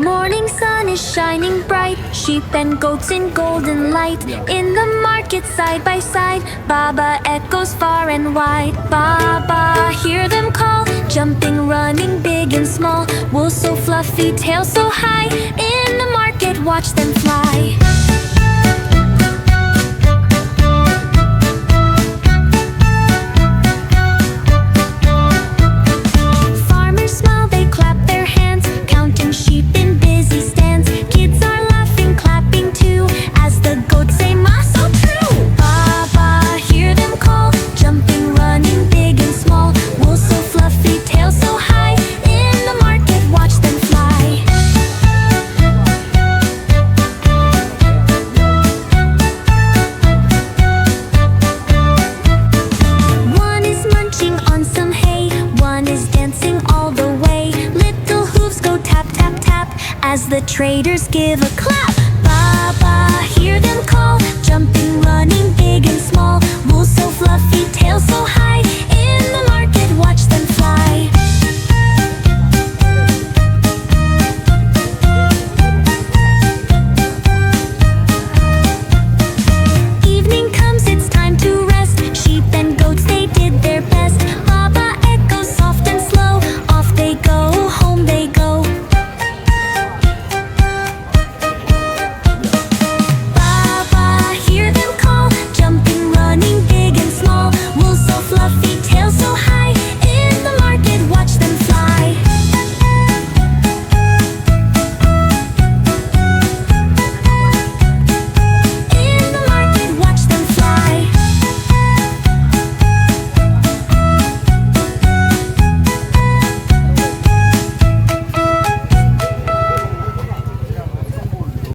Morning sun is shining bright, sheep and goats in golden light. In the market side by side, Baba echoes far and wide. Baba, hear them call, jumping, running, big and small. Wool so fluffy, tail so high, in the market watch them fly. As the traders give a clap, Baba, hear them call, jumping, running, big and small. Wool so fluffy, tail so high, in the market watch them